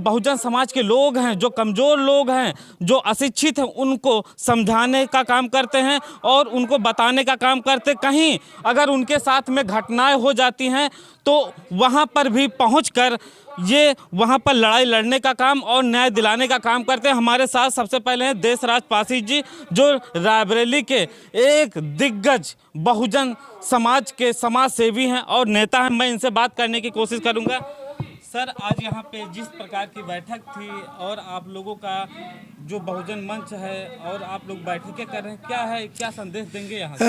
बहुजन समाज के लोग हैं, जो कमज़ोर लोग हैं, जो अशिक्षित हैं, उनको समझाने का काम करते हैं और उनको बताने का काम करते। कहीं अगर उनके साथ में घटनाएं हो जाती हैं तो वहाँ पर भी पहुंचकर ये वहाँ पर लड़ाई लड़ने का काम और न्याय दिलाने का काम करते हैं। हमारे साथ सबसे पहले हैं देशराज पासी जी, जो रायबरेली के एक दिग्गज बहुजन समाज के समाज सेवी हैं और नेता हैं। मैं इनसे बात करने की कोशिश करूँगा। सर, आज यहाँ पे जिस प्रकार की बैठक थी और आप लोगों का जो बहुजन मंच है और आप लोग बैठकें कर रहे हैं, क्या है, क्या संदेश देंगे यहाँ से?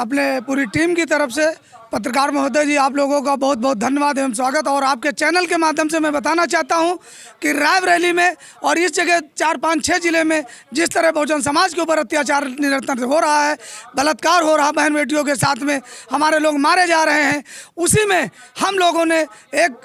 अपने पूरी टीम की तरफ से पत्रकार महोदय जी, आप लोगों का बहुत बहुत धन्यवाद एवं स्वागत। और आपके चैनल के माध्यम से मैं बताना चाहता हूँ कि रायबरेली में और इस जगह 4, 5, 6 जिले में जिस तरह बहुजन समाज के ऊपर अत्याचार निरंतर हो रहा है, बलात्कार हो रहा है, बहन बेटियों के साथ में हमारे लोग मारे जा रहे हैं, उसी में हम लोगों ने एक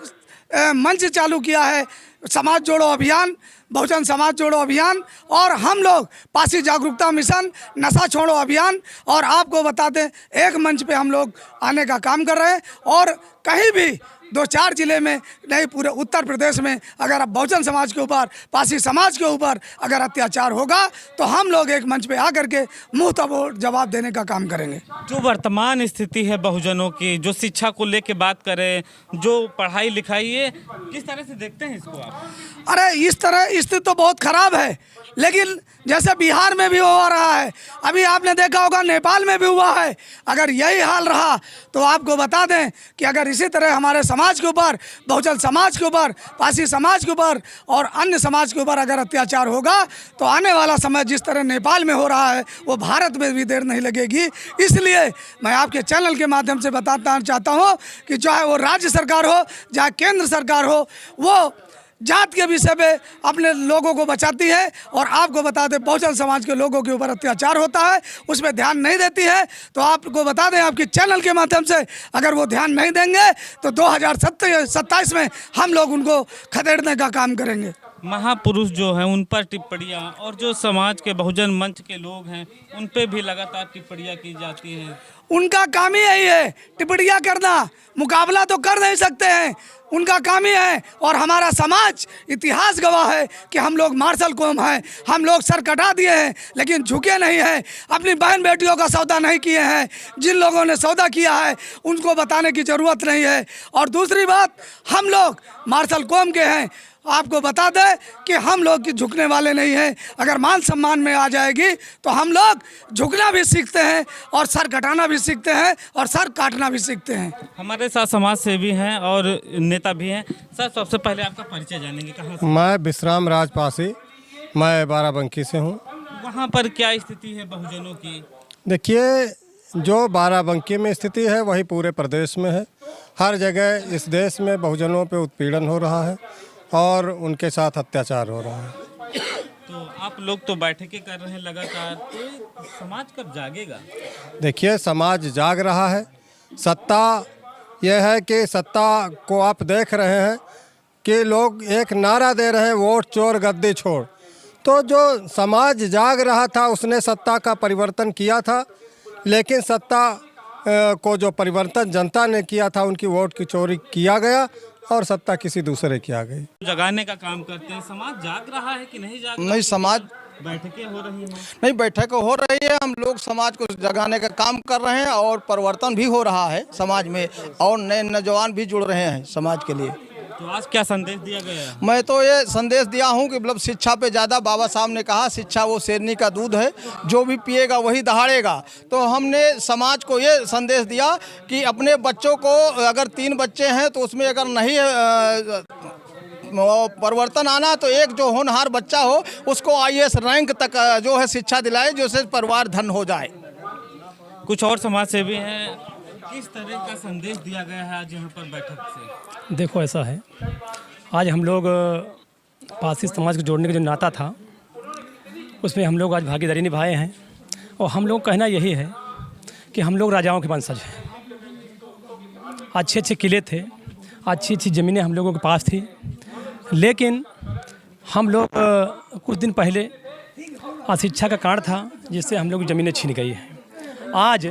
मंच चालू किया है, समाज जोड़ो अभियान, बहुजन समाज जोड़ो अभियान। और हम लोग पासी जागरूकता मिशन, नशा छोड़ो अभियान। और आपको बता दें, एक मंच पे हम लोग आने का काम कर रहे हैं और कहीं भी 2-4 जिले में नहीं, पूरे उत्तर प्रदेश में अगर अब बहुजन समाज के ऊपर, पासी समाज के ऊपर अगर अत्याचार होगा तो हम लोग एक मंच पे आकर के मुंह तोड़ जवाब देने का काम करेंगे। जो वर्तमान स्थिति है बहुजनों की, जो शिक्षा को लेके बात करें, जो पढ़ाई लिखाई, ये किस तरह से देखते हैं इसको आप? अरे, इस तरह स्थिति तो बहुत खराब है, लेकिन जैसे बिहार में भी हो रहा है, अभी आपने देखा होगा नेपाल में भी हुआ है। अगर यही हाल रहा तो आपको बता दें कि अगर इसी तरह हमारे समाज के ऊपर, बहुजन समाज के ऊपर, पासी समाज के ऊपर और अन्य समाज के ऊपर अगर अत्याचार होगा तो आने वाला समय जिस तरह नेपाल में हो रहा है वो भारत में भी देर नहीं लगेगी। इसलिए मैं आपके चैनल के माध्यम से बताना चाहता हूँ कि चाहे वो राज्य सरकार हो, चाहे केंद्र सरकार हो, वो जात के विषय पे अपने लोगों को बचाती है। और आपको बता दें, बहुजन समाज के लोगों के ऊपर अत्याचार होता है, उस पर ध्यान नहीं देती है। तो आपको बता दें, आपके चैनल के माध्यम से अगर वो ध्यान नहीं देंगे तो 2027 में हम लोग उनको खदेड़ने का काम करेंगे। महापुरुष जो हैं उन पर टिप्पणियाँ, और जो समाज के बहुजन मंच के लोग हैं उन पे भी लगातार टिप्पणियाँ की जाती हैं। उनका काम ही यही है, टिप्पणियाँ करना। मुकाबला तो कर नहीं सकते हैं, उनका काम ही है। और हमारा समाज, इतिहास गवाह है कि हम लोग मार्शल कौम हैं, हम लोग सर कटा दिए हैं लेकिन झुके नहीं हैं, अपनी बहन बेटियों का सौदा नहीं किए हैं। जिन लोगों ने सौदा किया है उनको बताने की ज़रूरत नहीं है। और दूसरी बात, हम लोग मार्शल कौम के हैं। आपको बता दें कि हम लोग की झुकने वाले नहीं हैं। अगर मान सम्मान में आ जाएगी तो हम लोग झुकना भी सीखते हैं और सर कटाना भी सीखते हैं और सर काटना भी सीखते हैं। हमारे साथ समाज सेवी हैं और नेता भी हैं। सर, सबसे पहले आपका परिचय जानेंगे, कहाँ से? मैं विश्राम राज पासी, मैं बाराबंकी से हूँ। वहाँ पर क्या स्थिति है बहुजनों की? देखिए, जो बाराबंकी में स्थिति है वही पूरे प्रदेश में है। हर जगह इस देश में बहुजनों पे उत्पीड़न हो रहा है और उनके साथ अत्याचार हो रहा है। तो आप लोग तो बैठकें कर रहे हैं लगातार, तो समाज कब जागेगा? देखिए, समाज जाग रहा है। सत्ता यह है कि सत्ता को आप देख रहे हैं कि लोग एक नारा दे रहे हैं, वोट चोर गद्दी छोड़। तो जो समाज जाग रहा था उसने सत्ता का परिवर्तन किया था, लेकिन सत्ता को जो परिवर्तन जनता ने किया था, उनकी वोट की चोरी किया गया और सत्ता किसी दूसरे की आ गई। जगाने का काम करते हैं। समाज जाग रहा है कि नहीं जाग रहा? नहीं, समाज बैठकें हो रही हैं? नहीं, बैठक हो रही है। हम लोग समाज को जगाने का काम कर रहे हैं और परिवर्तन भी हो रहा है समाज में, और नए नौजवान भी जुड़ रहे हैं समाज के लिए। तो आज क्या संदेश दिया गया है? मैं तो ये संदेश दिया हूँ कि मतलब शिक्षा पे ज़्यादा, बाबा साहब ने कहा शिक्षा वो शेरनी का दूध है, जो भी पिएगा वही दहाड़ेगा। तो हमने समाज को ये संदेश दिया कि अपने बच्चों को, अगर 3 बच्चे हैं तो उसमें अगर नहीं परिवर्तन आना तो एक जो होनहार बच्चा हो उसको IAS रैंक तक जो है शिक्षा दिलाए, जिससे परिवार धन हो जाए। कुछ और समाज सेवी हैं, किस तरह का संदेश दिया गया है आज यहाँ पर बैठक से? देखो, ऐसा है, आज हम लोग पासी समाज को जोड़ने का जो नाता था उसमें हम लोग आज भागीदारी निभाए हैं। और हम लोग कहना यही है कि हम लोग राजाओं के वंशज हैं। अच्छे अच्छे किले थे, अच्छी अच्छी ज़मीनें हम लोगों के पास थी, लेकिन हम लोग कुछ दिन पहले अशिक्षा का कांड था जिससे हम लोग की ज़मीनें छीन गई हैं। आज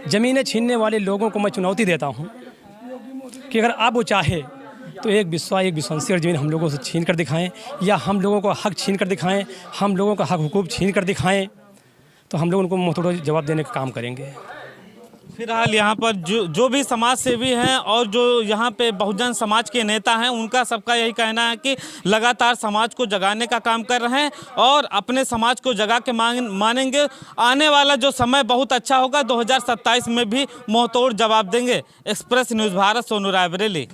ज़मीनें छीनने वाले लोगों को मैं चुनौती देता हूँ कि अगर अब वो चाहे तो एक विश्वासी और ज़मीन हम लोगों से छीन कर दिखाएं, या हम लोगों को हक छीन कर दिखाएं, हम लोगों का हक हुकूक छीन कर दिखाएं, तो हम लोग उनको मुँह तोड़ जवाब देने का काम करेंगे। फिलहाल यहाँ पर जो भी समाज सेवी हैं और जो यहाँ पे बहुजन समाज के नेता हैं, उनका सबका यही कहना है कि लगातार समाज को जगाने का काम कर रहे हैं और अपने समाज को जगा के मानेंगे। आने वाला जो समय बहुत अच्छा होगा, 2027 में भी मुँहतोड़ जवाब देंगे। Express news Bharat, Sonu Raebareli.